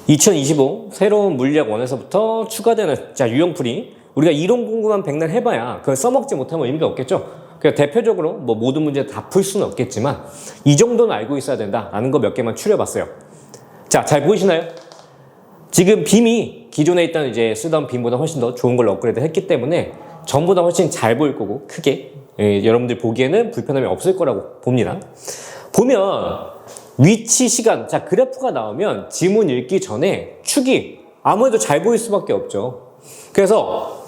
2025 새로운 물리학 원에서부터 추가되는 유형풀이 우리가 이론 공부만 백날 해봐야 그걸 써먹지 못하면 의미가 없겠죠. 그러니까 대표적으로 모든 문제 다 풀 수는 없겠지만 이 정도는 알고 있어야 된다라는 거 몇 개만 추려봤어요. 자, 잘 보이시나요? 지금 빔이 기존에 있던 쓰던 빔보다 훨씬 더 좋은 걸로 업그레이드 했기 때문에 전보다 훨씬 잘 보일 거고 크게 여러분들 보기에는 불편함이 없을 거라고 봅니다. 보면 위치, 시간, 자 그래프가 나오면 지문 읽기 전에 축이 아무래도 잘 보일 수밖에 없죠. 그래서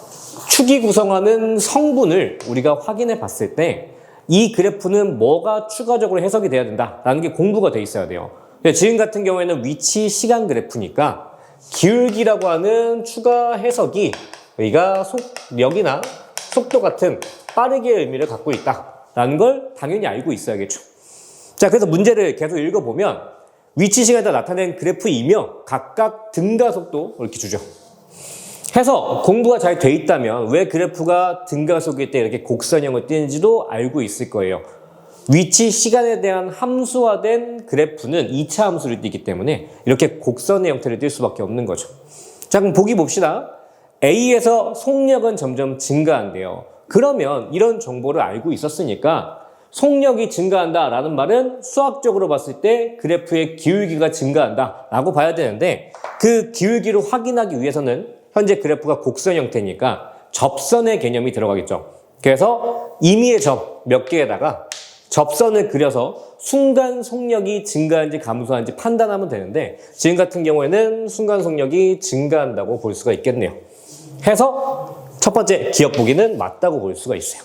축이 구성하는 성분을 우리가 확인해 봤을 때 이 그래프는 뭐가 추가적으로 해석이 돼야 된다라는 게 공부가 돼 있어야 돼요. 지금 같은 경우에는 위치, 시간 그래프니까 기울기라고 하는 추가 해석이 여기가 속력이나 속도 같은 빠르게 의미를 갖고 있다라는 걸 당연히 알고 있어야겠죠. 자, 그래서 문제를 계속 읽어보면 위치 시간에 나타낸 그래프이며 각각 등가속도 이렇게 주죠. 해서 공부가 잘 돼 있다면 왜 그래프가 등가속일 때 이렇게 곡선형을 띄는지도 알고 있을 거예요. 위치 시간에 대한 함수화된 그래프는 2차 함수를 띄기 때문에 이렇게 곡선의 형태를 띌 수밖에 없는 거죠. 자, 그럼 보기 봅시다. A에서 속력은 점점 증가한대요. 그러면 이런 정보를 알고 있었으니까 속력이 증가한다라는 말은 수학적으로 봤을 때 그래프의 기울기가 증가한다라고 봐야 되는데 그 기울기를 확인하기 위해서는 현재 그래프가 곡선 형태니까 접선의 개념이 들어가겠죠. 그래서 임의의 점 몇 개에다가 접선을 그려서 순간 속력이 증가한지 감소한지 판단하면 되는데 지금 같은 경우에는 순간 속력이 증가한다고 볼 수가 있겠네요. 해서 첫 번째 기억 보기는 맞다고 볼 수가 있어요.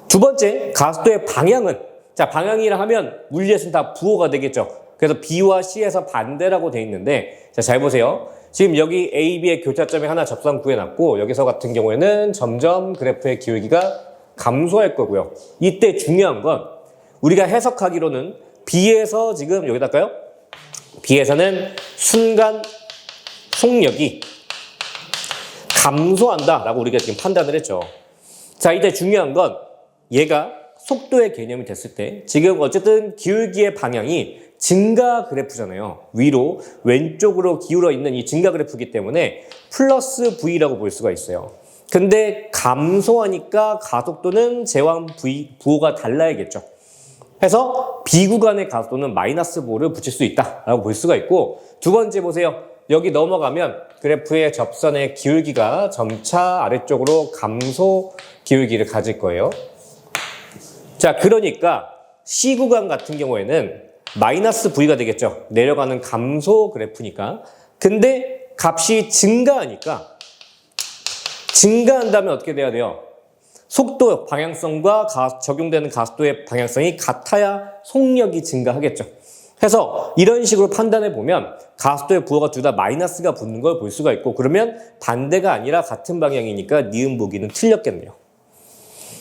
두 번째 가속도의 방향은 자 방향이라 하면 물리에서는 다 부호가 되겠죠. 그래서 B와 C에서 반대라고 돼 있는데 자 잘 보세요. 지금 여기 A, B의 교차점에 하나 접선 구해놨고 여기서 같은 경우에는 점점 그래프의 기울기가 감소할 거고요. 이때 중요한 건 우리가 해석하기로는 B에서 지금 여기다 할까요? B에서는 순간 속력이 감소한다라고 우리가 지금 판단을 했죠. 자, 이때 중요한 건 얘가 속도의 개념이 됐을 때 지금 어쨌든 기울기의 방향이 증가 그래프잖아요. 위로 왼쪽으로 기울어 있는 이 증가 그래프이기 때문에 플러스 V라고 볼 수가 있어요. 근데 감소하니까 가속도는 제왕 부호가 달라야겠죠. 해서 B 구간의 가속도는 마이너스 부호를 붙일 수 있다라고 볼 수가 있고 두 번째 보세요. 여기 넘어가면 그래프의 접선의 기울기가 점차 아래쪽으로 감소 기울기를 가질 거예요. 자, 그러니까 C 구간 같은 경우에는 마이너스 V가 되겠죠. 내려가는 감소 그래프니까. 근데 값이 증가하니까 증가한다면 어떻게 돼야 돼요? 속도 방향성과 적용되는 가속도의 방향성이 같아야 속력이 증가하겠죠. 해서 이런 식으로 판단해 보면 가속도의 부호가 둘 다 마이너스가 붙는 걸 볼 수가 있고 그러면 반대가 아니라 같은 방향이니까 니은 보기는 틀렸겠네요.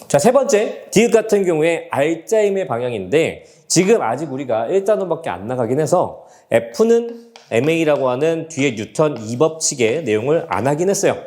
자, 세 번째 디귿 같은 경우에 R자임의 방향인데 지금 아직 우리가 1단원밖에 안 나가긴 해서 F는 MA라고 하는 뒤에 뉴턴 2법칙의 내용을 안 하긴 했어요.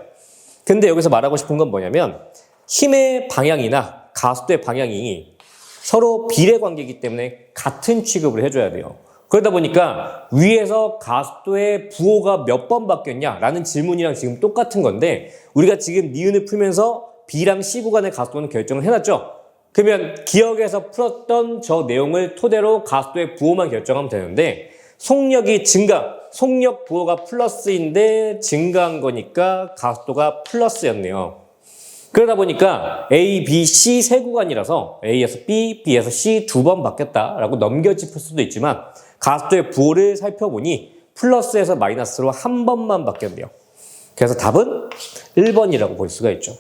근데 여기서 말하고 싶은 건 뭐냐면 힘의 방향이나 가속도의 방향이 서로 비례 관계이기 때문에 같은 취급을 해줘야 돼요. 그러다 보니까 위에서 가속도의 부호가 몇 번 바뀌었냐라는 질문이랑 지금 똑같은 건데 우리가 지금 니은을 풀면서 B랑 C 구간의 가속도는 결정을 해놨죠. 그러면 기억에서 풀었던 저 내용을 토대로 가속도의 부호만 결정하면 되는데 속력이 증가, 속력 부호가 플러스인데 증가한 거니까 가속도가 플러스였네요. 그러다 보니까 A, B, C 세 구간이라서 A에서 B, B에서 C 두 번 바뀌었다라고 넘겨짚을 수도 있지만 가속도의 부호를 살펴보니 플러스에서 마이너스로 한 번만 바뀌었네요. 그래서 답은 1번이라고 볼 수가 있죠.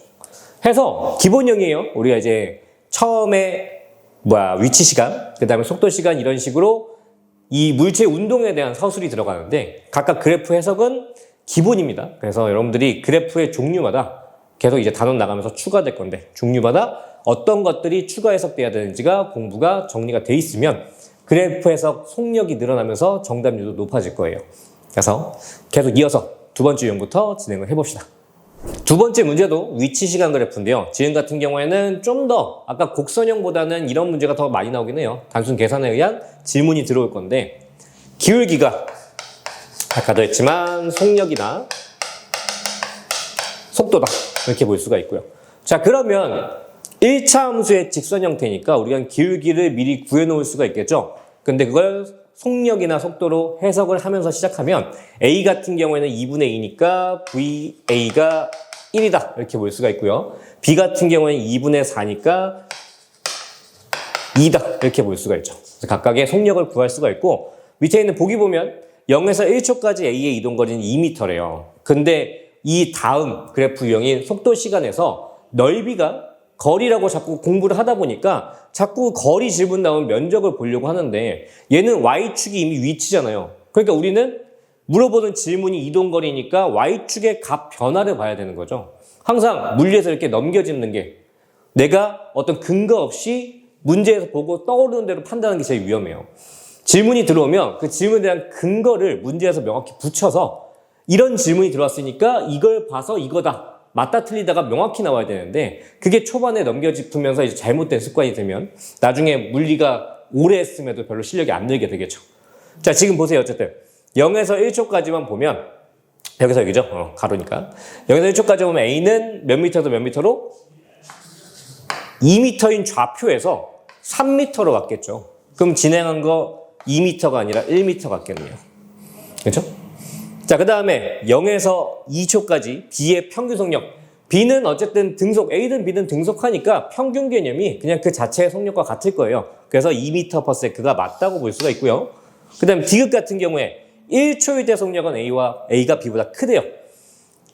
해서 기본형이에요. 우리가 처음에 위치 시간, 그 다음에 속도 시간 이런 식으로 이 물체 운동에 대한 서술이 들어가는데 각각 그래프 해석은 기본입니다. 그래서 여러분들이 그래프의 종류마다 계속 단원 나가면서 추가될 건데 종류마다 어떤 것들이 추가 해석돼야 되는지가 공부가 정리가 돼 있으면 그래프 해석 속력이 늘어나면서 정답률도 높아질 거예요. 그래서 계속 이어서 두 번째 유형부터 진행을 해봅시다. 두 번째 문제도 위치 시간 그래프인데요. 지금 같은 경우에는 좀 더 아까 곡선형보다는 이런 문제가 더 많이 나오긴 해요. 단순 계산에 의한 질문이 들어올 건데 기울기가 아까도 했지만 속력이나 속도다 이렇게 볼 수가 있고요. 자, 그러면 1차 함수의 직선 형태니까 우리가 기울기를 미리 구해놓을 수가 있겠죠. 근데 그걸 속력이나 속도로 해석을 하면서 시작하면 A 같은 경우에는 2분의 2니까 VA가 1이다 이렇게 볼 수가 있고요. B 같은 경우에는 2분의 4니까 2다 이렇게 볼 수가 있죠. 그래서 각각의 속력을 구할 수가 있고 밑에 있는 보기 보면 0에서 1초까지 A의 이동거리는 2m래요. 근데 이 다음 그래프 유형인 속도 시간에서 넓이가 거리라고 자꾸 공부를 하다 보니까 자꾸 거리 질문 나오면 면적을 보려고 하는데 얘는 Y축이 이미 위치잖아요. 그러니까 우리는 물어보는 질문이 이동거리니까 Y축의 값 변화를 봐야 되는 거죠. 항상 물리에서 이렇게 넘겨짚는 게 내가 어떤 근거 없이 문제에서 보고 떠오르는 대로 판단하는 게 제일 위험해요. 질문이 들어오면 그 질문에 대한 근거를 문제에서 명확히 붙여서 이런 질문이 들어왔으니까 이걸 봐서 이거다. 맞다 틀리다가 명확히 나와야 되는데 그게 초반에 넘겨짚으면서 이제 잘못된 습관이 되면 나중에 물리가 오래 했음에도 별로 실력이 안 늘게 되겠죠. 자, 지금 보세요. 어쨌든 0에서 1초까지만 보면 여기서 여기죠. 가로니까 0에서 1초까지 보면 A는 몇 미터에서 몇 미터로? 2m인 좌표에서 3m로 갔겠죠. 그럼 진행한 거 2m가 아니라 1m 같겠네요. 그렇죠? 자, 그 다음에 0에서 2초까지 B의 평균 속력. B는 어쨌든 등속, A든 B든 등속하니까 평균 개념이 그냥 그 자체의 속력과 같을 거예요. 그래서 2m/s가 맞다고 볼 수가 있고요. 그 다음에 D극 같은 경우에 1초일 때 속력은 A가 B보다 크대요.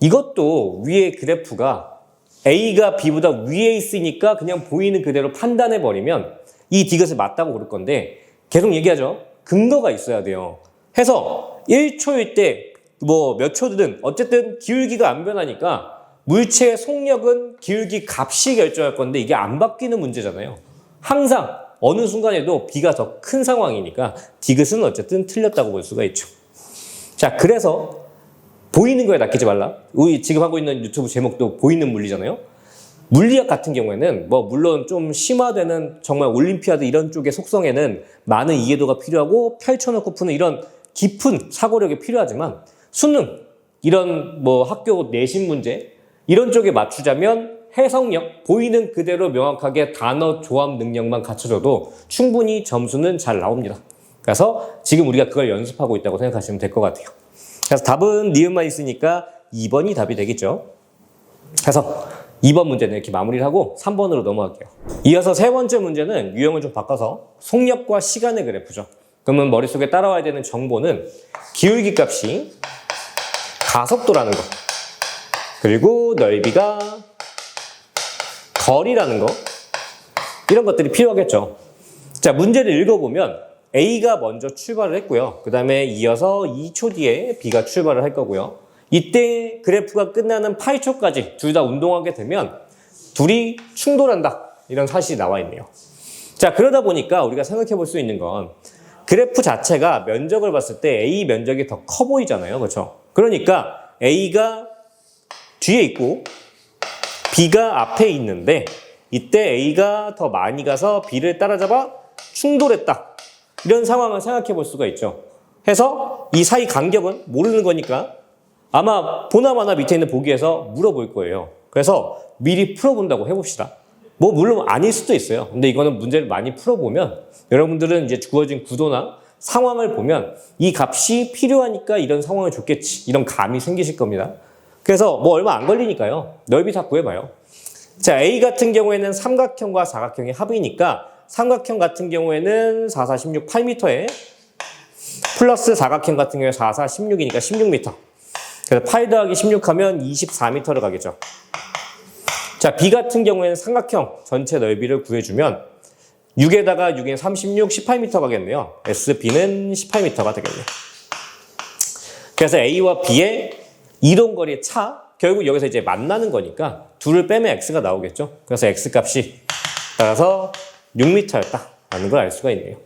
이것도 위에 그래프가 A가 B보다 위에 있으니까 그냥 보이는 그대로 판단해버리면 이 D극을 맞다고 그럴 건데 계속 얘기하죠. 근거가 있어야 돼요. 해서 1초일 때 뭐 몇 초든 어쨌든 기울기가 안 변하니까 물체의 속력은 기울기 값이 결정할 건데 이게 안 바뀌는 문제잖아요. 항상 어느 순간에도 B가 더 큰 상황이니까 D극은 어쨌든 틀렸다고 볼 수가 있죠. 자, 그래서 보이는 거에 낚이지 말라. 우리 지금 하고 있는 유튜브 제목도 보이는 물리잖아요. 물리학 같은 경우에는 뭐 물론 좀 심화되는 정말 올림피아드 이런 쪽의 속성에는 많은 이해도가 필요하고 펼쳐놓고 푸는 이런 깊은 사고력이 필요하지만 수능 이런 뭐 학교 내신 문제 이런 쪽에 맞추자면 해석력 보이는 그대로 명확하게 단어 조합 능력만 갖춰줘도 충분히 점수는 잘 나옵니다. 그래서 지금 우리가 그걸 연습하고 있다고 생각하시면 될 것 같아요. 그래서 답은 니은만 있으니까 2번이 답이 되겠죠. 그래서 2번 문제는 이렇게 마무리를 하고 3번으로 넘어갈게요. 이어서 세 번째 문제는 유형을 좀 바꿔서 속력과 시간의 그래프죠. 그러면 머릿속에 따라와야 되는 정보는 기울기 값이 가속도라는 거, 그리고 넓이가 거리라는 거, 이런 것들이 필요하겠죠. 자, 문제를 읽어보면 A가 먼저 출발을 했고요. 그 다음에 이어서 2초 뒤에 B가 출발을 할 거고요. 이때 그래프가 끝나는 8초까지 둘 다 운동하게 되면 둘이 충돌한다. 이런 사실이 나와 있네요. 자, 그러다 보니까 우리가 생각해 볼 수 있는 건 그래프 자체가 면적을 봤을 때 A 면적이 더 커 보이잖아요. 그렇죠? 그러니까 A가 뒤에 있고 B가 앞에 있는데 이때 A가 더 많이 가서 B를 따라잡아 충돌했다. 이런 상황을 생각해 볼 수가 있죠. 해서 이 사이 간격은 모르는 거니까 아마 보나마나 밑에 있는 보기에서 물어볼 거예요. 그래서 미리 풀어본다고 해봅시다. 뭐 물론 아닐 수도 있어요. 근데 이거는 문제를 많이 풀어보면 여러분들은 이제 주어진 구도나 상황을 보면 이 값이 필요하니까 이런 상황을 줬겠지. 이런 감이 생기실 겁니다. 그래서 뭐 얼마 안 걸리니까요. 넓이 다 구해봐요. 자, A 같은 경우에는 삼각형과 사각형의 합이니까 삼각형 같은 경우에는 4, 4, 16, 8m에 플러스 사각형 같은 경우에 4, 4, 16이니까 16m. 그래서 8 더하기 16 하면 24m를 가겠죠. 자, B 같은 경우에는 삼각형 전체 넓이를 구해주면 6에다가 6에 36, 18m 가겠네요. SB는 18m가 되겠네요. 그래서 A와 B의 이동거리의 차, 결국 여기서 이제 만나는 거니까 둘을 빼면 X가 나오겠죠. 그래서 X값이 따라서 6m였다라는 걸 알 수가 있네요.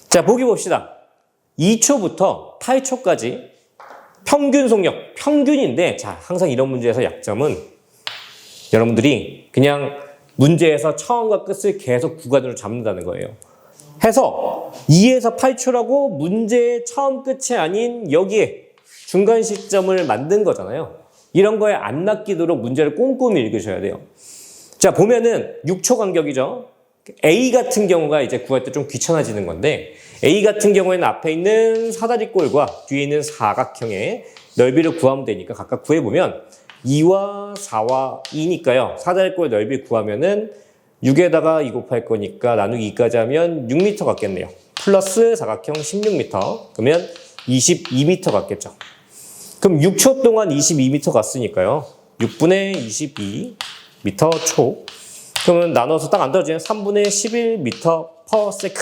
자, 보기 봅시다. 2초부터 8초까지 평균 속력, 평균인데 자, 항상 이런 문제에서 약점은 여러분들이 그냥 문제에서 처음과 끝을 계속 구간으로 잡는다는 거예요. 해서 2에서 8초라고 문제의 처음 끝이 아닌 여기에 중간 시점을 만든 거잖아요. 이런 거에 안 낚이도록 문제를 꼼꼼히 읽으셔야 돼요. 자, 보면은 6초 간격이죠. A 같은 경우가 이제 구할 때 좀 귀찮아지는 건데, A 같은 경우에는 앞에 있는 사다리꼴과 뒤에 있는 사각형의 넓이를 구하면 되니까 각각 구해보면 2와 4와 2니까요. 사다리꼴 넓이 구하면은 6에다가 2 곱할 거니까 나누기 2까지 하면 6m 같겠네요. 플러스 사각형 16m. 그러면 22m 같겠죠. 그럼 6초 동안 22m 갔으니까요. 6분의 22m 초. 그러면 나눠서 딱 안 떨어지면 3분의 11m per sec.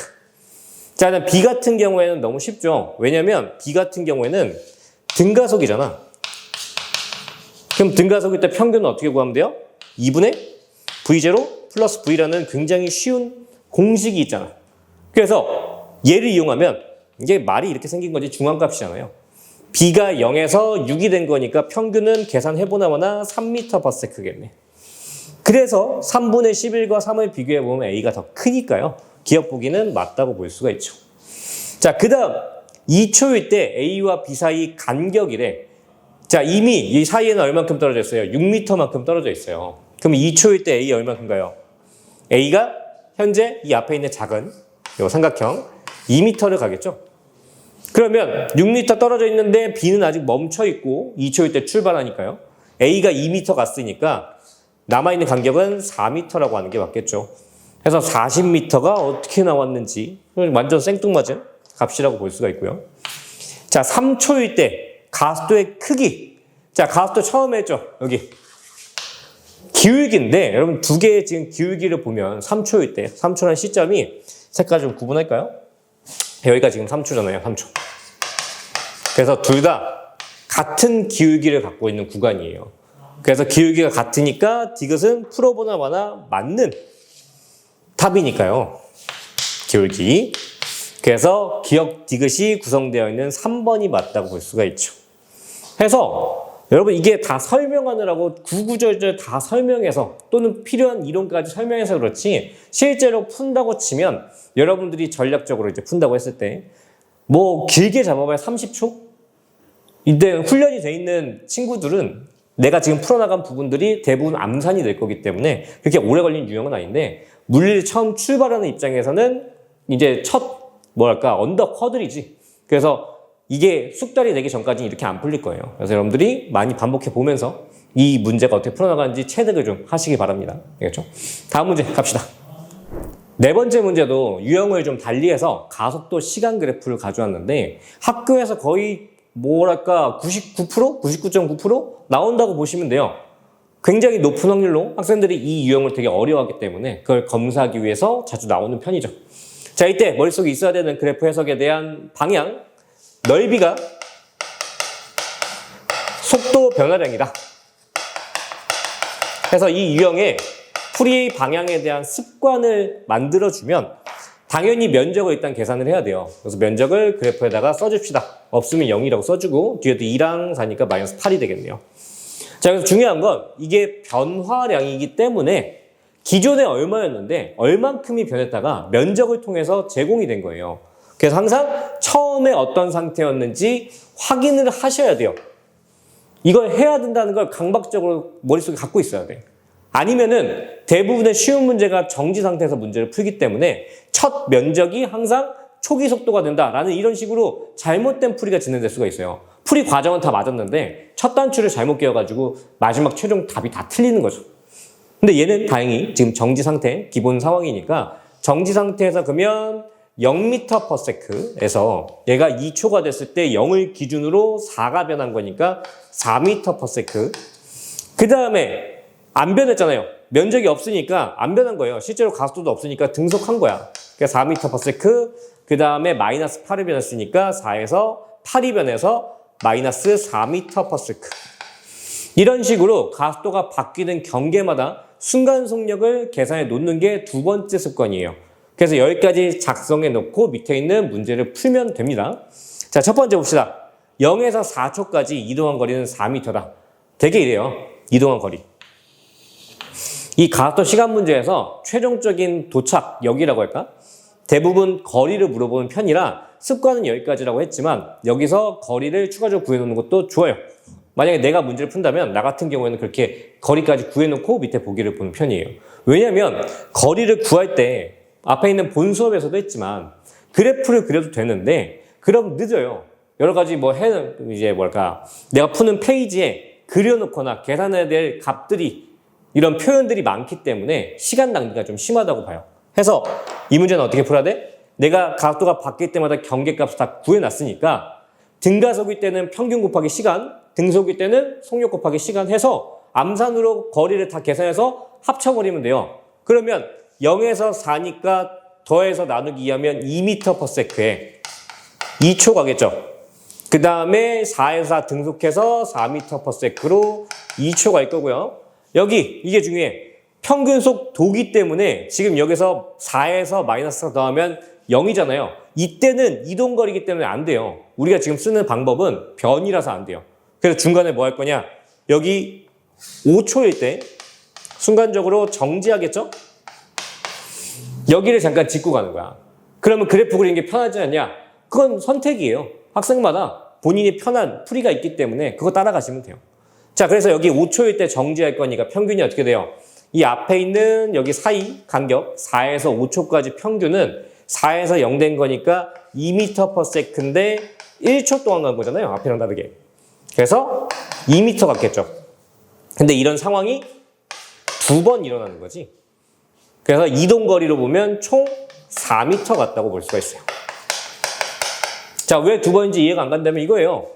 자, 일단 B 같은 경우에는 너무 쉽죠. 왜냐면 B 같은 경우에는 등가속이잖아. 그럼 등가속일 때 평균은 어떻게 구하면 돼요? 2분의 V0 플러스 V라는 굉장히 쉬운 공식이 있잖아. 그래서 얘를 이용하면 이게 말이 이렇게 생긴 거지 중앙값이잖아요. B가 0에서 6이 된 거니까 평균은 계산해보나마나 3m per sec겠네. 그래서 3분의 11과 3을 비교해보면 A가 더 크니까요. 기억 보기는 맞다고 볼 수가 있죠. 자, 그 다음 2초일 때 A와 B 사이 간격이래. 자, 이미 이 사이에는 얼만큼 떨어져 있어요? 6m만큼 떨어져 있어요. 그럼 2초일 때 A 얼만큼가요? A가 현재 이 앞에 있는 작은 요 삼각형 2m를 가겠죠? 그러면 6m 떨어져 있는데 B는 아직 멈춰 있고 2초일 때 출발하니까요. A가 2m 갔으니까 남아있는 간격은 4m라고 하는 게 맞겠죠. 그래서 40m가 어떻게 나왔는지 완전 생뚱맞은 값이라고 볼 수가 있고요. 자, 3초일 때 가속도의 크기. 자, 가속도 처음에 했죠. 여기. 기울기인데 여러분 두 개의 지금 기울기를 보면 3초일 때 3초라는 시점이 색깔 좀 구분할까요? 여기가 지금 3초잖아요. 3초. 그래서 둘 다 같은 기울기를 갖고 있는 구간이에요. 그래서 기울기가 같으니까 디귿은 풀어보나마나 맞는 답이니까요. 기울기. 그래서 기억 디귿이 구성되어 있는 3번이 맞다고 볼 수가 있죠. 그래서 여러분 이게 다 설명하느라고 구구절절 다 설명해서 또는 필요한 이론까지 설명해서 그렇지 실제로 푼다고 치면 여러분들이 전략적으로 이제 푼다고 했을 때 뭐 길게 잡아봐야 30초? 이때 훈련이 돼 있는 친구들은 내가 지금 풀어나간 부분들이 대부분 암산이 될 거기 때문에 그렇게 오래 걸린 유형은 아닌데 물리를 처음 출발하는 입장에서는 이제 첫 언덕 허들이지. 그래서 이게 숙달이 되기 전까지는 이렇게 안 풀릴 거예요. 그래서 여러분들이 많이 반복해 보면서 이 문제가 어떻게 풀어나가는지 체득을 좀 하시기 바랍니다. 알겠죠? 다음 문제 갑시다. 네 번째 문제도 유형을 좀 달리해서 가속도 시간 그래프를 가져왔는데 학교에서 거의 99%? 99.9% 나온다고 보시면 돼요. 굉장히 높은 확률로 학생들이 이 유형을 되게 어려워하기 때문에 그걸 검사하기 위해서 자주 나오는 편이죠. 자, 이때 머릿속에 있어야 되는 그래프 해석에 대한 방향, 넓이가 속도 변화량이다. 그래서 이 유형의 풀이 방향에 대한 습관을 만들어주면 당연히 면적을 일단 계산을 해야 돼요. 그래서 면적을 그래프에다가 써줍시다. 없으면 0이라고 써주고 뒤에도 2랑 4니까 마이너스 8이 되겠네요. 자, 그래서 중요한 건 이게 변화량이기 때문에 기존에 얼마였는데 얼만큼이 변했다가 면적을 통해서 제공이 된 거예요. 그래서 항상 처음에 어떤 상태였는지 확인을 하셔야 돼요. 이걸 해야 된다는 걸 강박적으로 머릿속에 갖고 있어야 돼. 아니면은 대부분의 쉬운 문제가 정지 상태에서 문제를 풀기 때문에 첫 면적이 항상 초기 속도가 된다라는 이런 식으로 잘못된 풀이가 진행될 수가 있어요. 풀이 과정은 다 맞았는데 첫 단추를 잘못 끼워가지고 마지막 최종 답이 다 틀리는 거죠. 근데 얘는 다행히 지금 정지 상태, 기본 상황이니까 정지 상태에서 그러면 0m per sec에서 얘가 2초가 됐을 때 0을 기준으로 4가 변한 거니까 4m per sec. 그 다음에 안 변했잖아요. 면적이 없으니까 안 변한 거예요. 실제로 가속도도 없으니까 등속한 거야. 그러니까 4m per sec. 그 다음에 마이너스 8이 변했으니까 4에서 8이 변해서 마이너스 4m per sec. 이런 식으로 가속도가 바뀌는 경계마다 순간 속력을 계산해 놓는 게 두 번째 습관이에요. 그래서 여기까지 작성해 놓고 밑에 있는 문제를 풀면 됩니다. 자, 첫 번째 봅시다. 0에서 4초까지 이동한 거리는 4m다. 되게 이래요. 이동한 거리. 이 가속도 시간 문제에서 최종적인 도착, 여기라고 할까? 대부분 거리를 물어보는 편이라 습관은 여기까지라고 했지만 여기서 거리를 추가적으로 구해놓는 것도 좋아요. 만약에 내가 문제를 푼다면 나 같은 경우에는 그렇게 거리까지 구해놓고 밑에 보기를 보는 편이에요. 왜냐하면 거리를 구할 때 앞에 있는 본 수업에서도 했지만 그래프를 그려도 되는데 그럼 늦어요. 여러 가지 내가 푸는 페이지에 그려놓거나 계산해야 될 값들이 이런 표현들이 많기 때문에 시간 낭비가 좀 심하다고 봐요. 해서 이 문제는 어떻게 풀어야 돼? 내가 각도가 바뀔 때마다 경계값을 다 구해놨으니까 등가속일 때는 평균 곱하기 시간, 등속일 때는 속력 곱하기 시간 해서 암산으로 거리를 다 계산해서 합쳐버리면 돼요. 그러면 0에서 4니까 더해서 나누기 2하면 2m/s에 2초 가겠죠. 그 다음에 4에서 4 등속해서 4m/s로 2초 갈 거고요. 여기 이게 중요해. 평균 속도기 때문에 지금 여기서 4에서 마이너스 4 더하면 0이잖아요. 이때는 이동거리이기 때문에 안 돼요. 우리가 지금 쓰는 방법은 변이라서 안 돼요. 그래서 중간에 뭐 할 거냐? 여기 5초일 때 순간적으로 정지하겠죠? 여기를 잠깐 짚고 가는 거야. 그러면 그래프 그리는 게 편하지 않냐? 그건 선택이에요. 학생마다 본인이 편한 풀이가 있기 때문에 그거 따라가시면 돼요. 자, 그래서 여기 5초일 때 정지할 거니까 평균이 어떻게 돼요? 이 앞에 있는 여기 사이 간격 4에서 5초까지 평균은 4에서 0 된 거니까 2m/s인데 1초 동안 간 거잖아요. 앞이랑 다르게. 그래서 2m 같겠죠. 근데 이런 상황이 2번 일어나는 거지. 그래서 이동거리로 보면 총 4m 같다고 볼 수가 있어요. 자, 왜 2번인지 이해가 안 간다면 이거예요.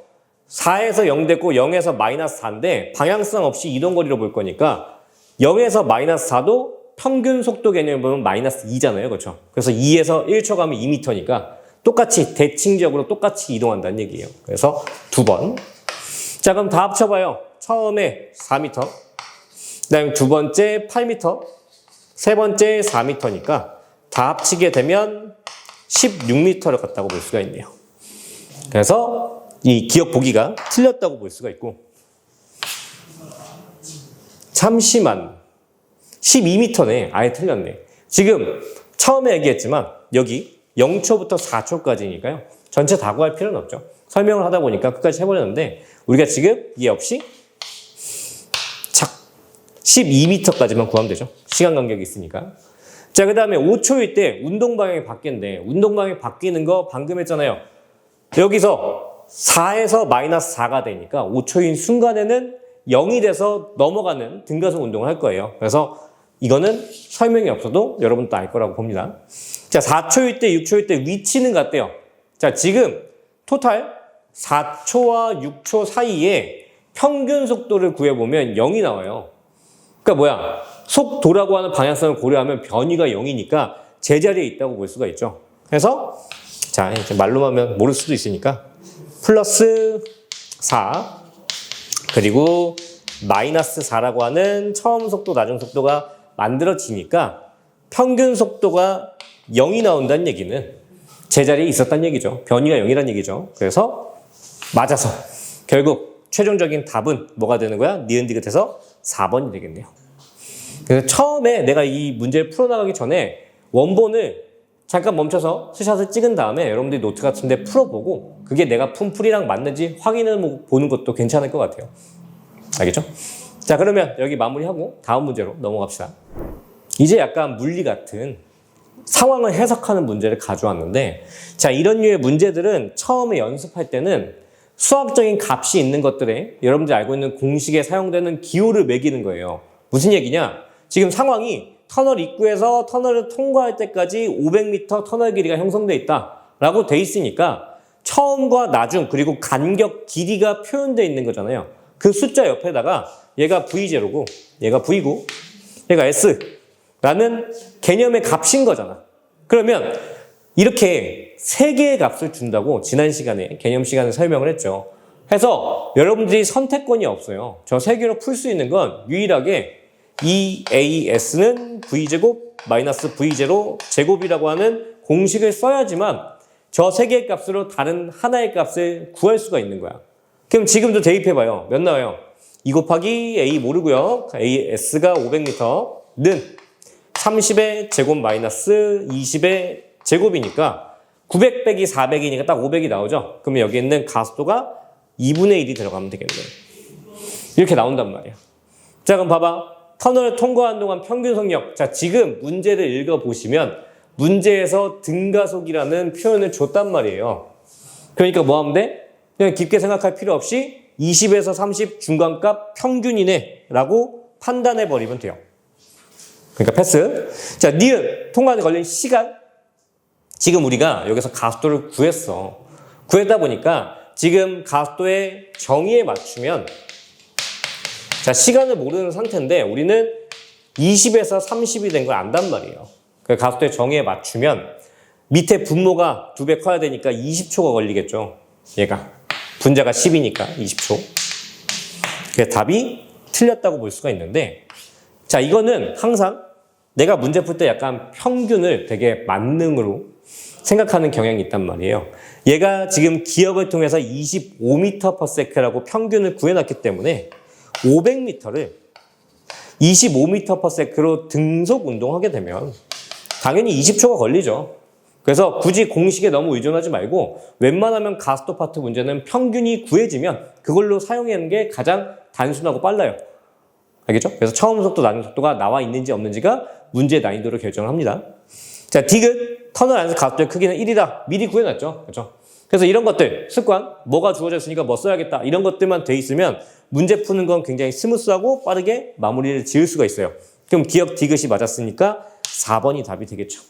4에서 0 됐고 0에서 마이너스 4인데 방향성 없이 이동거리로 볼 거니까 0에서 마이너스 4도 평균 속도 개념을 보면 마이너스 2잖아요. 그렇죠? 그래서 2에서 1초 가면 2m니까 똑같이 대칭적으로 똑같이 이동한다는 얘기예요. 그래서 2번. 자, 그럼 다 합쳐봐요. 처음에 4m, 그 다음에 두 번째 8m, 세 번째 4m니까 다 합치게 되면 16m를 갔다고 볼 수가 있네요. 그래서 이 기억 보기가 틀렸다고 볼 수가 있고, 잠시만 12m네. 아예 틀렸네. 지금 처음에 얘기했지만 여기 0초부터 4초까지니까요. 전체 다 구할 필요는 없죠. 설명을 하다 보니까 끝까지 해버렸는데 우리가 지금 이해 없이 12m까지만 구하면 되죠. 시간 간격이 있으니까. 자, 그 다음에 5초일 때 운동 방향이 바뀌는데 운동 방향이 바뀌는 거 방금 했잖아요. 여기서 4에서 마이너스 4가 되니까 5초인 순간에는 0이 돼서 넘어가는 등가속 운동을 할 거예요. 그래서 이거는 설명이 없어도 여러분도 알 거라고 봅니다. 자, 4초일 때 6초일 때 위치는 같대요. 자, 지금 토탈 4초와 6초 사이에 평균 속도를 구해보면 0이 나와요. 그러니까 뭐야? 속도라고 하는 방향성을 고려하면 변이가 0이니까 제자리에 있다고 볼 수가 있죠. 그래서 자, 이제 말로 하면 모를 수도 있으니까 플러스 4 그리고 마이너스 4라고 하는 처음 속도, 나중 속도가 만들어지니까 평균 속도가 0이 나온다는 얘기는 제자리에 있었다는 얘기죠. 변이가 0이라는 얘기죠. 그래서 맞아서 결국 최종적인 답은 뭐가 되는 거야? 니은 디귿해서 4번이 되겠네요. 그래서 처음에 내가 이 문제를 풀어나가기 전에 원본을 잠깐 멈춰서 스샷을 찍은 다음에 여러분들이 노트 같은 데 풀어보고 그게 내가 푼 풀이랑 맞는지 확인해 보는 것도 괜찮을 것 같아요. 알겠죠? 자, 그러면 여기 마무리하고 다음 문제로 넘어갑시다. 이제 약간 물리 같은 상황을 해석하는 문제를 가져왔는데, 자, 이런 류의 문제들은 처음에 연습할 때는 수학적인 값이 있는 것들에 여러분들이 알고 있는 공식에 사용되는 기호를 매기는 거예요. 무슨 얘기냐? 지금 상황이 터널 입구에서 터널을 통과할 때까지 500m 터널 길이가 형성되어 있다라고 돼 있으니까 처음과 나중 그리고 간격 길이가 표현되어 있는 거잖아요. 그 숫자 옆에다가 얘가 V0고 얘가 V고 얘가 S라는 개념의 값인 거잖아. 그러면 이렇게 세 개의 값을 준다고 지난 시간에 개념 시간에 설명을 했죠. 해서 여러분들이 선택권이 없어요. 저 세 개로 풀 수 있는 건 유일하게 EAS는 V제곱 마이너스 V0 제곱이라고 하는 공식을 써야지만 저 세 개의 값으로 다른 하나의 값을 구할 수가 있는 거야. 그럼 지금도 대입해봐요. 몇 나와요? 2 곱하기 A 모르고요. AS가 500m는 30의 제곱 마이너스 20의 제곱이니까 900 빼기 400이니까 딱 500이 나오죠. 그러면 여기 있는 가속도가 2분의 1이 들어가면 되겠네요. 이렇게 나온단 말이야. 자, 그럼 봐봐. 터널을 통과한 동안 평균 속력. 자, 지금 문제를 읽어보시면 문제에서 등가속이라는 표현을 줬단 말이에요. 그러니까 뭐 하면 돼? 그냥 깊게 생각할 필요 없이 20에서 30 중간값 평균이네 라고 판단해버리면 돼요. 그러니까 패스. 자, 니은 통과에 걸린 시간. 지금 우리가 여기서 가속도를 구했어. 구했다 보니까 지금 가속도의 정의에 맞추면 자, 시간을 모르는 상태인데 우리는 20에서 30이 된 걸 안단 말이에요. 그 가속도의 정의에 맞추면 밑에 분모가 2배 커야 되니까 20초가 걸리겠죠. 얘가. 분자가 10이니까 20초. 그래서 답이 틀렸다고 볼 수가 있는데 자, 이거는 항상 내가 문제 풀 때 약간 평균을 되게 만능으로 생각하는 경향이 있단 말이에요. 얘가 지금 기억을 통해서 25m/s라고 평균을 구해놨기 때문에 500m를 25m/s로 등속 운동하게 되면 당연히 20초가 걸리죠. 그래서 굳이 공식에 너무 의존하지 말고 웬만하면 가속도 파트 문제는 평균이 구해지면 그걸로 사용하는 게 가장 단순하고 빨라요. 알겠죠? 그래서 처음 속도, 나중 속도가 나와 있는지 없는지가 문제의 난이도를 결정합니다. 자, 디귿, 터널 안에서 가속도의 크기는 1이다. 미리 구해놨죠. 그렇죠? 그래서 이런 것들, 습관, 뭐가 주어졌으니까 뭐 써야겠다. 이런 것들만 돼 있으면 문제 푸는 건 굉장히 스무스하고 빠르게 마무리를 지을 수가 있어요. 그럼 기억 디귿이 맞았으니까 4번이 답이 되겠죠.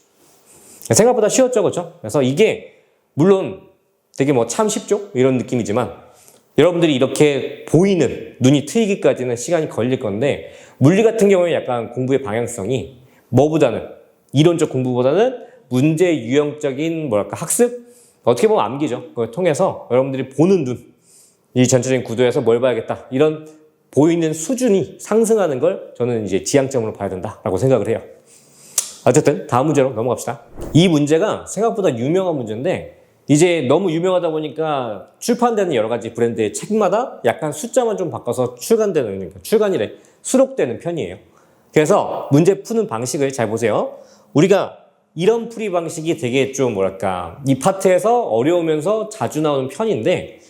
생각보다 쉬웠죠. 그렇죠? 그래서 이게 물론 되게 뭐 참 쉽죠? 이런 느낌이지만 여러분들이 이렇게 보이는 눈이 트이기까지는 시간이 걸릴 건데 물리 같은 경우에 약간 공부의 방향성이 뭐보다는 이론적 공부보다는 문제 유형적인 뭐랄까 학습? 어떻게 보면 암기죠. 그걸 통해서 여러분들이 보는 눈, 이 전체적인 구도에서 뭘 봐야겠다. 이런 보이는 수준이 상승하는 걸 저는 이제 지향점으로 봐야 된다라고 생각을 해요. 어쨌든 다음 문제로 넘어갑시다. 이 문제가 생각보다 유명한 문제인데 이제 너무 유명하다 보니까 출판되는 여러 가지 브랜드의 책마다 약간 숫자만 좀 바꿔서 출간되는, 그러니까 출간이래, 수록되는 편이에요. 그래서 문제 푸는 방식을 잘 보세요. 우리가 이런 풀이 방식이 되게 좀 뭐랄까 이 파트에서 어려우면서 자주 나오는 편인데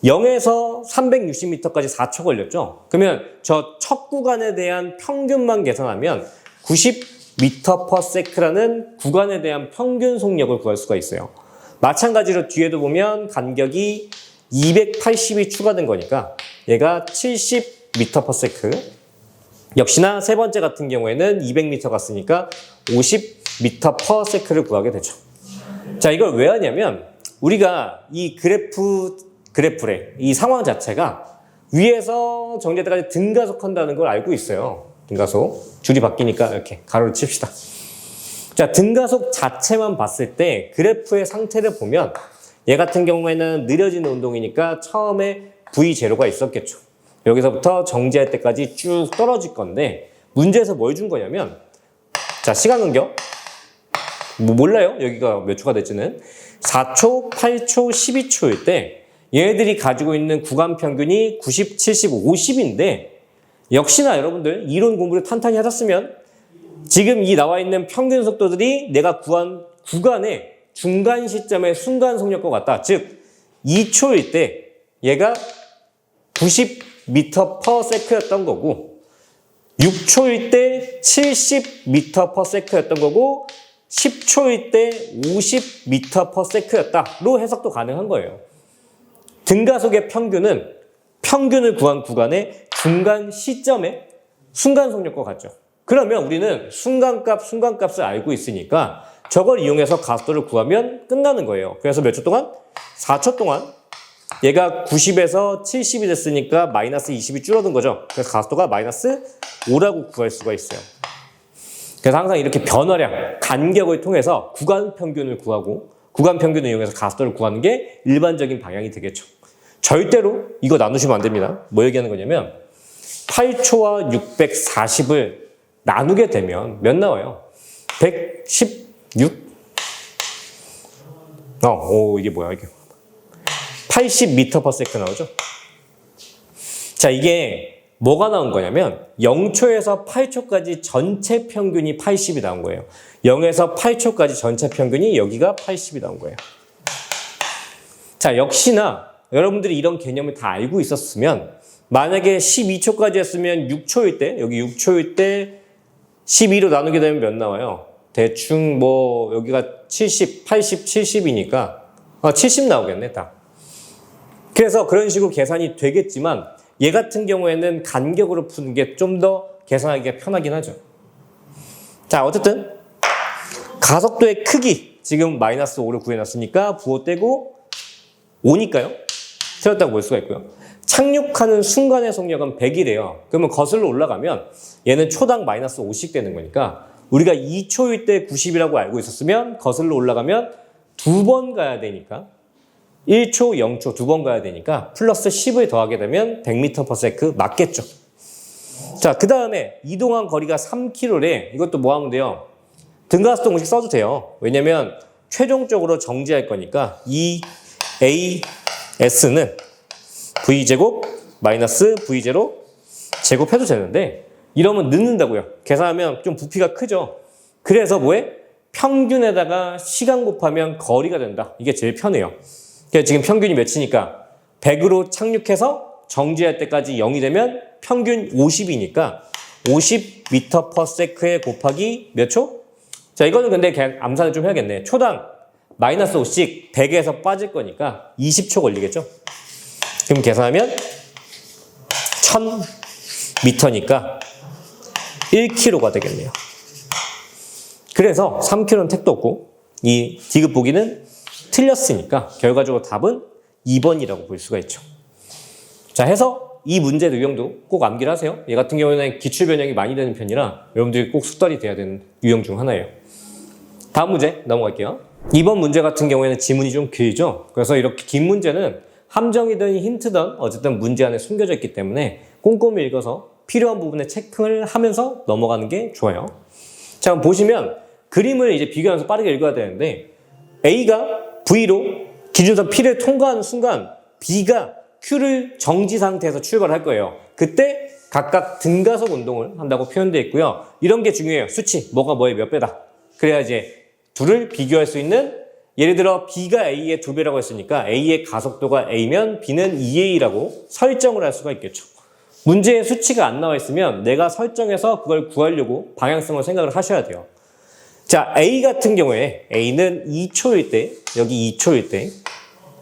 0에서 360m까지 4초 걸렸죠. 그러면 저 첫 구간에 대한 평균만 계산하면 90m/s라는 구간에 대한 평균 속력을 구할 수가 있어요. 마찬가지로 뒤에도 보면 간격이 280이 추가된 거니까 얘가 70m/s. 역시나 세 번째 같은 경우에는 200m 갔으니까 50m/s를 구하게 되죠. 자, 이걸 왜 하냐면 우리가 이 그래프의 이 상황 자체가 위에서 정지할 때까지 등가속한다는 걸 알고 있어요. 등가속. 줄이 바뀌니까 이렇게 가로를 칩시다. 자, 등가속 자체만 봤을 때 그래프의 상태를 보면 얘 같은 경우에는 느려지는 운동이니까 처음에 V0가 있었겠죠. 여기서부터 정지할 때까지 쭉 떨어질 건데 문제에서 뭘 준 거냐면 자, 시간 간격 뭐 몰라요. 여기가 몇 초가 될지는 4초, 8초, 12초일 때 얘네들이 가지고 있는 구간 평균이 90, 70, 50인데 역시나 여러분들 이론 공부를 탄탄히 하셨으면 지금 이 나와 있는 평균 속도들이 내가 구한 구간의 중간 시점의 순간 속력과 같다. 즉 2초일 때 얘가 90m/s였던 거고 6초일 때 70m/s였던 거고 10초일 때 50m/s였다로 해석도 가능한 거예요. 등가속의 평균은 평균을 구한 구간의 중간 시점의 순간 속력과 같죠. 그러면 우리는 순간값을 알고 있으니까 저걸 이용해서 가속도를 구하면 끝나는 거예요. 그래서 몇 초 동안? 4초 동안 얘가 90에서 70이 됐으니까 마이너스 20이 줄어든 거죠. 그래서 가속도가 마이너스 5라고 구할 수가 있어요. 그래서 항상 이렇게 변화량, 간격을 통해서 구간 평균을 구하고 구간 평균을 이용해서 가속도를 구하는 게 일반적인 방향이 되겠죠. 절대로 이거 나누시면 안 됩니다. 뭐 얘기하는 거냐면 8초와 640을 나누게 되면 몇 나와요? 116? 이게 뭐야 이게 80m/s 나오죠? 자, 이게 뭐가 나온 거냐면 0초에서 8초까지 전체 평균이 80이 나온 거예요. 0에서 8초까지 전체 평균이 여기가 80이 나온 거예요. 자, 역시나 여러분들이 이런 개념을 다 알고 있었으면 만약에 12초까지 했으면 6초일 때, 여기 6초일 때 12로 나누게 되면 몇 나와요? 대충 뭐 여기가 70, 80, 70이니까 70 나오겠네, 딱. 그래서 그런 식으로 계산이 되겠지만 얘 같은 경우에는 간격으로 푸는 게 좀 더 계산하기가 편하긴 하죠. 자, 어쨌든 가속도의 크기 지금 마이너스 5를 구해놨으니까 부호 떼고 5니까요. 틀렸다고 볼 수가 있고요. 착륙하는 순간의 속력은 100이래요. 그러면 거슬러 올라가면 얘는 초당 마이너스 5씩 되는 거니까 우리가 2초일 때 90이라고 알고 있었으면 거슬러 올라가면 2번 가야 되니까 1초, 0초 2번 가야 되니까 플러스 10을 더하게 되면 100m/s 맞겠죠. 자, 그 다음에 이동한 거리가 3km래. 이것도 뭐 하면 돼요? 등가속도 공식 써도 돼요. 왜냐면 최종적으로 정지할 거니까 이 AS는 V제곱 마이너스 V0 제곱해도 되는데 이러면 늦는다고요. 계산하면 좀 부피가 크죠. 그래서 뭐해? 평균에다가 시간 곱하면 거리가 된다. 이게 제일 편해요. 그래서 지금 평균이 몇이니까 100으로 착륙해서 정지할 때까지 0이 되면 평균 50이니까 50m/s에 곱하기 몇 초? 자, 이거는 근데 그냥 암산을 좀 해야겠네. 초당 마이너스 5씩 100에서 빠질 거니까 20초 걸리겠죠? 그럼 계산하면 1000m니까 1km가 되겠네요. 그래서 3km는 택도 없고 이 디귿 보기는 틀렸으니까 결과적으로 답은 2번이라고 볼 수가 있죠. 자, 해서 이 문제 유형도 꼭 암기를 하세요. 얘 같은 경우에는 기출 변형이 많이 되는 편이라 여러분들이 꼭 숙달이 돼야 되는 유형 중 하나예요. 다음 문제 넘어갈게요. 이번 문제 같은 경우에는 지문이 좀 길죠. 그래서 이렇게 긴 문제는 함정이든 힌트든 어쨌든 문제 안에 숨겨져 있기 때문에 꼼꼼히 읽어서 필요한 부분에 체크를 하면서 넘어가는 게 좋아요. 자, 그럼 보시면 그림을 이제 비교하면서 빠르게 읽어야 되는데 A가 V로 기준선 P를 통과하는 순간 B가 Q를 정지 상태에서 출발할 거예요. 그때 각각 등가속 운동을 한다고 표현되어 있고요. 이런 게 중요해요. 수치, 뭐가 뭐의 몇 배다. 그래야 이제 둘을 비교할 수 있는, 예를 들어 B가 A의 2배라고 했으니까 A의 가속도가 A면 B는 2A라고 설정을 할 수가 있겠죠. 문제에 수치가 안 나와 있으면 내가 설정해서 그걸 구하려고 방향성을 생각을 하셔야 돼요. 자, A 같은 경우에 A는 2초일 때, 여기 2초일 때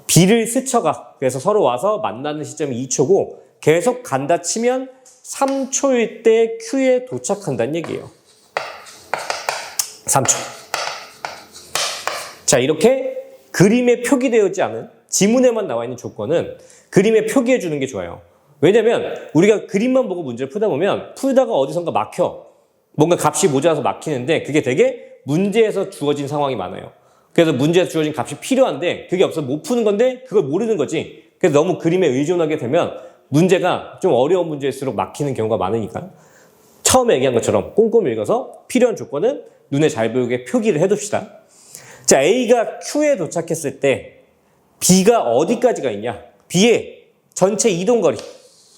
B를 스쳐가. 그래서 서로 와서 만나는 시점이 2초고 계속 간다 치면 3초일 때 Q에 도착한다는 얘기예요. 3초. 자, 이렇게 그림에 표기되어있지 않은 지문에만 나와 있는 조건은 그림에 표기해 주는 게 좋아요. 왜냐면 우리가 그림만 보고 문제를 풀다 보면 풀다가 어디선가 막혀. 뭔가 값이 모자라서 막히는데 그게 되게 문제에서 주어진 상황이 많아요. 그래서 문제에서 주어진 값이 필요한데 그게 없어서 못 푸는 건데 그걸 모르는 거지. 그래서 너무 그림에 의존하게 되면 문제가 좀 어려운 문제일수록 막히는 경우가 많으니까 처음에 얘기한 것처럼 꼼꼼히 읽어서 필요한 조건은 눈에 잘 보이게 표기를 해둡시다. 자, A가 Q에 도착했을 때 B가 어디까지가 있냐? B의 전체 이동거리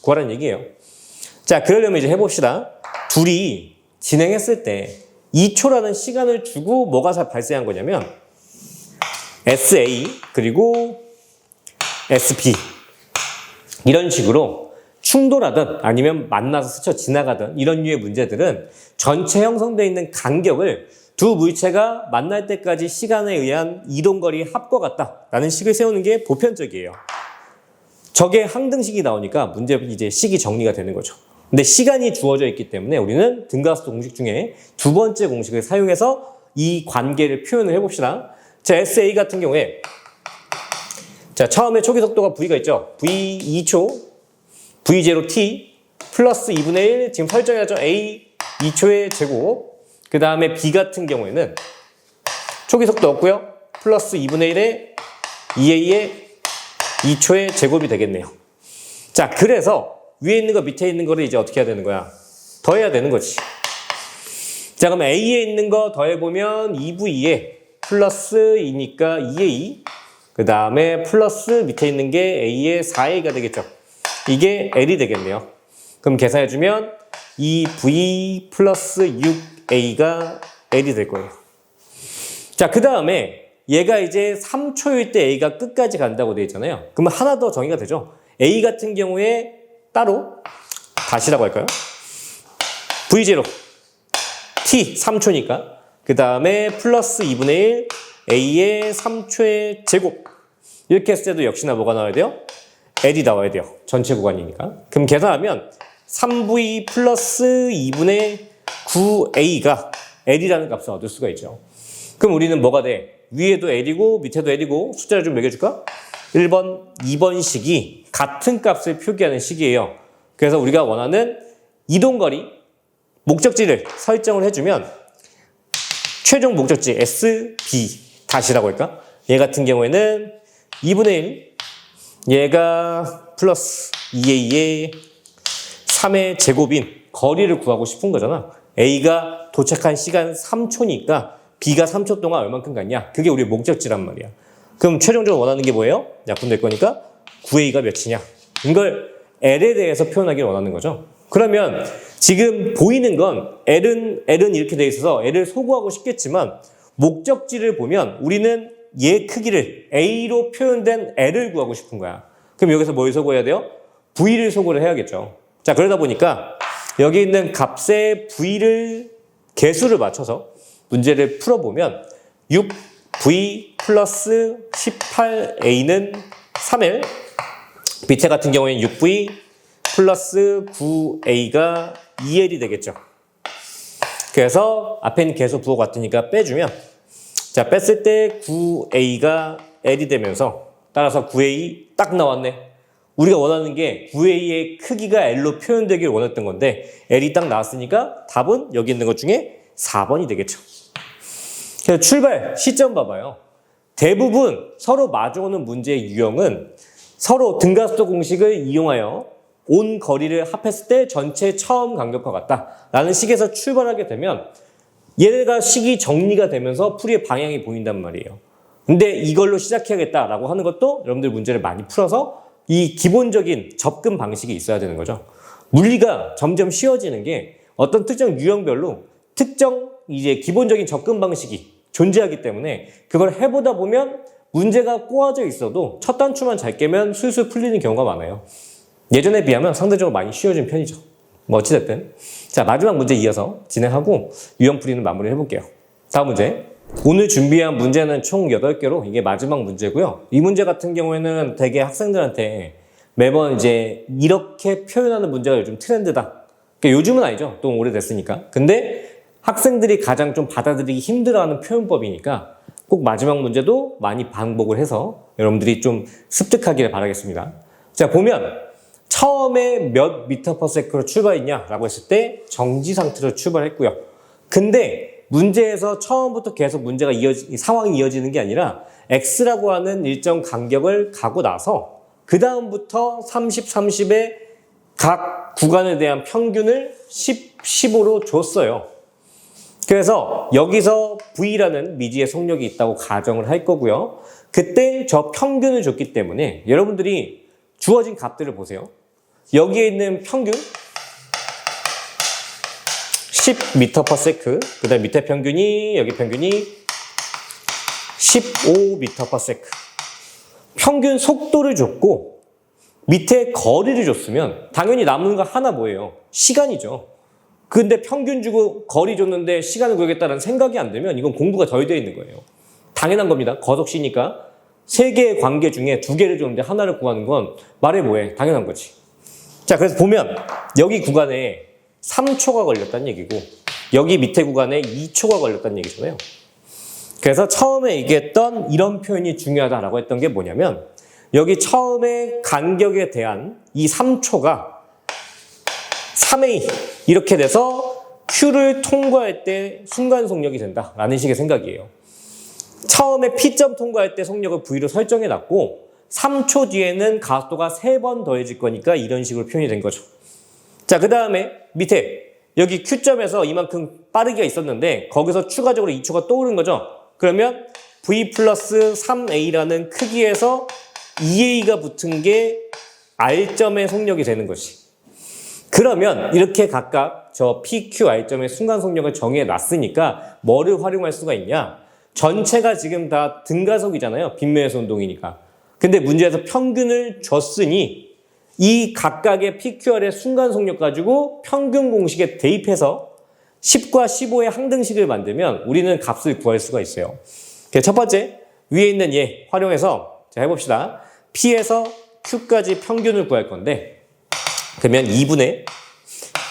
구하라는 얘기예요. 자, 그러려면 이제 해봅시다. 둘이 진행했을 때 2초라는 시간을 주고 뭐가 발생한 거냐면 SA 그리고 SB 이런 식으로 충돌하든 아니면 만나서 스쳐 지나가든 이런 류의 문제들은 전체 형성되어 있는 간격을 두 물체가 만날 때까지 시간에 의한 이동거리 합과 같다라는 식을 세우는 게 보편적이에요. 저게 항등식이 나오니까 문제 이제 식이 정리가 되는 거죠. 근데 시간이 주어져 있기 때문에 우리는 등가속도 공식 중에 두 번째 공식을 사용해서 이 관계를 표현을 해봅시다. 자, SA 같은 경우에 자, 처음에 초기 속도가 V가 있죠. V 2초, V0 T 플러스 2분의 1 지금 설정해놨죠. A 2초의 제곱. 그 다음에 B 같은 경우에는 초기 속도 없고요. 플러스 2분의 1의 2A의 2초의 제곱이 되겠네요. 자, 그래서 위에 있는 거 밑에 있는 거를 이제 어떻게 해야 되는 거야? 더해야 되는 거지. 자, 그럼 A에 있는 거 더해보면 2V에 플러스 2니까 2A 그 다음에 플러스 밑에 있는 게 A의 4A가 되겠죠. 이게 L이 되겠네요. 그럼 계산해주면 2V 플러스 6A가 L이 될 거예요. 자, 그 다음에 얘가 이제 3초일 때 A가 끝까지 간다고 되어 있잖아요. 그러면 하나 더 정의가 되죠. A 같은 경우에 따로 다시라고 할까요? V0 T 3초니까 그 다음에 플러스 2분의 1 A의 3초의 제곱 이렇게 했을 때도 역시나 뭐가 나와야 돼요? L이 나와야 돼요. 전체 구간이니까. 그럼 계산하면 3V 플러스 2분의 9A가 L이라는 값을 얻을 수가 있죠. 그럼 우리는 뭐가 돼? 위에도 L이고 밑에도 L이고 숫자를 좀 매겨줄까? 1번, 2번 식이 같은 값을 표기하는 식이에요. 그래서 우리가 원하는 이동거리, 목적지를 설정을 해주면 최종 목적지 S, B 다시라고 할까? 얘 같은 경우에는 2분의 1, 얘가 플러스 2A의 3의 제곱인 거리를 구하고 싶은 거잖아. A가 도착한 시간 3초니까 B가 3초 동안 얼만큼 갔냐? 그게 우리 목적지란 말이야. 그럼 최종적으로 원하는 게 뭐예요? 약분될 거니까 9A가 몇이냐? 이걸 L에 대해서 표현하기를 원하는 거죠. 그러면 지금 보이는 건 L은 이렇게 돼 있어서 L을 소구하고 싶겠지만 목적지를 보면 우리는 얘 크기를 A로 표현된 L을 구하고 싶은 거야. 그럼 여기서 뭘 소구해야 돼요? V를 소구를 해야겠죠. 자, 그러다 보니까 여기 있는 값의 V를 개수를 맞춰서 문제를 풀어보면 6V 플러스 18A는 3L 밑에 같은 경우에는 6V 플러스 9A가 2L이 되겠죠. 그래서 앞에 있는 개수 부호 같으니까 빼주면 자, 뺐을 때 9A가 L이 되면서 따라서 9A 딱 나왔네. 우리가 원하는 게 9A의 크기가 L로 표현되길 원했던 건데 L이 딱 나왔으니까 답은 여기 있는 것 중에 4번이 되겠죠. 그래서 출발 시점 봐봐요. 대부분 서로 마주오는 문제의 유형은 서로 등가속도 공식을 이용하여 온 거리를 합했을 때 전체 처음 간격과 같다라는 식에서 출발하게 되면 얘가 식이 정리가 되면서 풀이의 방향이 보인단 말이에요. 근데 이걸로 시작해야겠다라고 하는 것도 여러분들 문제를 많이 풀어서 이 기본적인 접근 방식이 있어야 되는 거죠. 물리가 점점 쉬워지는 게 어떤 특정 유형별로 특정 이제 기본적인 접근 방식이 존재하기 때문에 그걸 해보다 보면 문제가 꼬아져 있어도 첫 단추만 잘 깨면 술술 풀리는 경우가 많아요. 예전에 비하면 상대적으로 많이 쉬워진 편이죠. 뭐 어찌됐든 자, 마지막 문제 이어서 진행하고 유형 풀이는 마무리 해볼게요. 다음 문제. 오늘 준비한 문제는 총 8개로 이게 마지막 문제고요. 이 문제 같은 경우에는 되게 학생들한테 매번 이제 이렇게 표현하는 문제가 요즘 트렌드다. 그러니까 요즘은 아니죠. 또 오래됐으니까. 근데 학생들이 가장 좀 받아들이기 힘들어하는 표현법이니까 꼭 마지막 문제도 많이 반복을 해서 여러분들이 좀 습득하기를 바라겠습니다. 자, 보면 처음에 몇 미터 퍼 세크로 출발했냐라고 했을 때 정지 상태로 출발했고요. 근데 문제에서 처음부터 계속 문제가 상황이 이어지는 게 아니라 X라고 하는 일정 간격을 가고 나서 그 다음부터 30, 30의 각 구간에 대한 평균을 10, 15로 줬어요. 그래서 여기서 V라는 미지의 속력이 있다고 가정을 할 거고요. 그때 저 평균을 줬기 때문에 여러분들이 주어진 값들을 보세요. 여기에 있는 평균 10m/s, 그 다음 밑에 평균이 여기 평균이 15m/s. 평균 속도를 줬고 밑에 거리를 줬으면 당연히 남는 거 하나 뭐예요? 시간이죠. 근데 평균 주고 거리 줬는데 시간을 구하겠다는 생각이 안 들면 이건 공부가 덜 되어 있는 거예요. 당연한 겁니다. 거속시니까 3개의 관계 중에 2개를 줬는데 하나를 구하는 건 말해 뭐해? 당연한 거지. 자, 그래서 보면 여기 구간에 3초가 걸렸다는 얘기고 여기 밑에 구간에 2초가 걸렸다는 얘기잖아요. 그래서 처음에 얘기했던 이런 표현이 중요하다라고 했던 게 뭐냐면 여기 처음에 간격에 대한 이 3초가 3A 이렇게 돼서 Q를 통과할 때 순간 속력이 된다라는 식의 생각이에요. 처음에 P점 통과할 때 속력을 V로 설정해 놨고 3초 뒤에는 가속도가 3번 더해질 거니까 이런 식으로 표현이 된 거죠. 자, 그 다음에 밑에 여기 Q점에서 이만큼 빠르기가 있었는데 거기서 추가적으로 2초가 또 오른 거죠. 그러면 V 플러스 3A라는 크기에서 2A가 붙은 게 R점의 속력이 되는 것이. 그러면 이렇게 각각 저 PQR점의 순간속력을 정해 놨으니까 뭐를 활용할 수가 있냐? 전체가 지금 다 등가속이잖아요. 빗면에서 운동이니까. 근데 문제에서 평균을 줬으니 이 각각의 PQR의 순간속력 가지고 평균 공식에 대입해서 10과 15의 항등식을 만들면 우리는 값을 구할 수가 있어요. 첫 번째, 위에 있는 얘 활용해서 자, 해봅시다. P에서 Q까지 평균을 구할 건데 그러면 2분의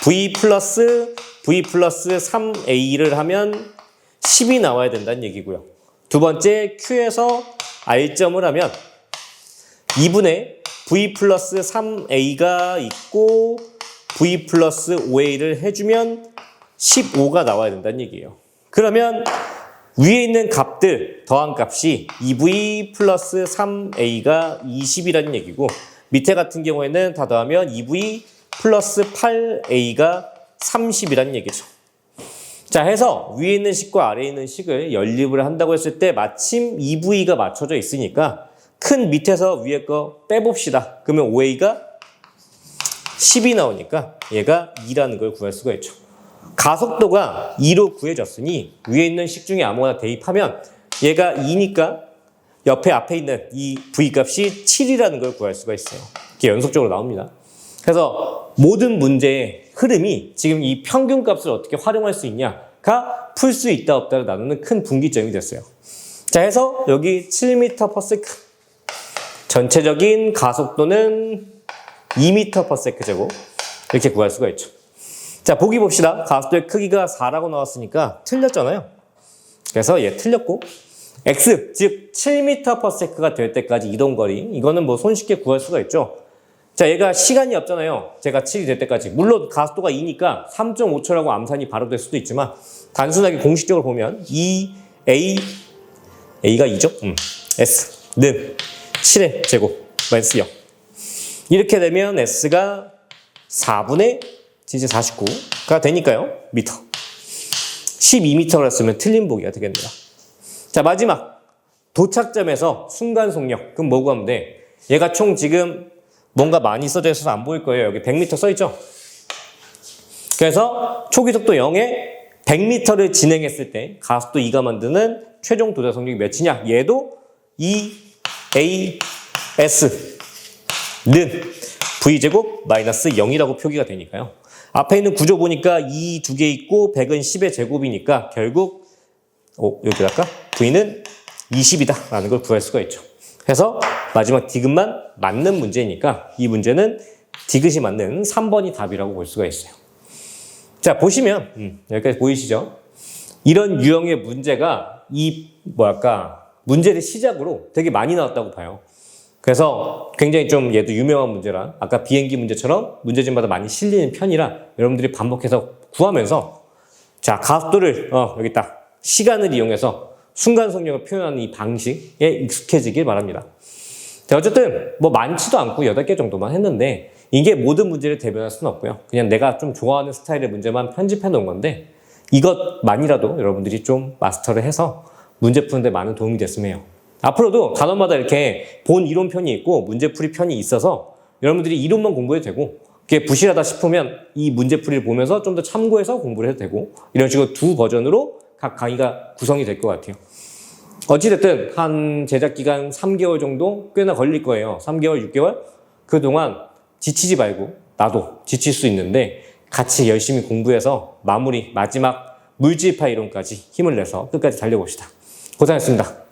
V 플러스 3A를 하면 10이 나와야 된다는 얘기고요. 두 번째, Q에서 R점을 하면 2분의 V 플러스 3A가 있고 V 플러스 5A를 해주면 15가 나와야 된다는 얘기예요. 그러면 위에 있는 값들 더한 값이 2V 플러스 3A가 20이라는 얘기고 밑에 같은 경우에는 다 더하면 2V 플러스 8A가 30이라는 얘기죠. 자, 해서 위에 있는 식과 아래에 있는 식을 연립을 한다고 했을 때 마침 2V가 맞춰져 있으니까 큰 밑에서 위에 거 빼봅시다. 그러면 5A가 10이 나오니까 얘가 2라는 걸 구할 수가 있죠. 가속도가 2로 구해졌으니 위에 있는 식 중에 아무거나 대입하면 얘가 2니까 옆에 앞에 있는 이 V 값이 7이라는 걸 구할 수가 있어요. 이게 연속적으로 나옵니다. 그래서 모든 문제의 흐름이 지금 이 평균 값을 어떻게 활용할 수 있냐가 풀 수 있다 없다를 나누는 큰 분기점이 됐어요. 자, 해서 여기 7m/s 전체적인 가속도는 2m/s 제곱 이렇게 구할 수가 있죠. 자, 보기 봅시다. 가속도의 크기가 4라고 나왔으니까 틀렸잖아요. 그래서 얘 틀렸고 x 즉 7m/s가 될 때까지 이동 거리 이거는 뭐 손쉽게 구할 수가 있죠. 자, 얘가 시간이 없잖아요. 제가 7이 될 때까지. 물론 가속도가 2니까 3.5초라고 암산이 바로 될 수도 있지만 단순하게 공식적으로 보면 A가 2죠? S는 7의 제곱 마이너스 0 이렇게 되면 S가 4분의 진짜 49가 되니까요. 미터 12m를 했으면 틀린 보기가 되겠네요. 자, 마지막 도착점에서 순간속력 그럼 뭐 구하면 돼? 얘가 총 지금 뭔가 많이 써져 있어서 안 보일 거예요. 여기 100m 써있죠? 그래서 초기속도 0에 100m를 진행했을 때 가속도 2가 만드는 최종 도착 속력이 몇이냐? 얘도 2AS는 V제곱 마이너스 0이라고 표기가 되니까요. 앞에 있는 구조 보니까 2 두 개 있고 100은 10의 제곱이니까 결국 여기다가 V는 20이다 라는 걸 구할 수가 있죠. 그래서 마지막 디귿만 맞는 문제니까 이 문제는 디귿이 맞는 3번이 답이라고 볼 수가 있어요. 자, 보시면 여기까지 보이시죠? 이런 유형의 문제가 문제를 시작으로 되게 많이 나왔다고 봐요. 그래서 굉장히 좀 얘도 유명한 문제라 아까 비행기 문제처럼 문제집마다 많이 실리는 편이라 여러분들이 반복해서 구하면서 자, 가속도를 여기 있다. 시간을 이용해서 순간속력을 표현하는 이 방식에 익숙해지길 바랍니다. 자, 어쨌든 뭐 많지도 않고 8개 정도만 했는데 이게 모든 문제를 대변할 수는 없고요. 그냥 내가 좀 좋아하는 스타일의 문제만 편집해 놓은 건데 이것만이라도 여러분들이 좀 마스터를 해서 문제 푸는데 많은 도움이 됐으면 해요. 앞으로도 단원마다 이렇게 본 이론편이 있고 문제풀이 편이 있어서 여러분들이 이론만 공부해도 되고 그게 부실하다 싶으면 이 문제풀이를 보면서 좀 더 참고해서 공부를 해도 되고 이런 식으로 두 버전으로 각 강의가 구성이 될 것 같아요. 어찌됐든 한 제작기간 3개월 정도 꽤나 걸릴 거예요. 3개월, 6개월? 그동안 지치지 말고 나도 지칠 수 있는데 같이 열심히 공부해서 마지막 물질파 이론까지 힘을 내서 끝까지 달려봅시다. 고생하셨습니다.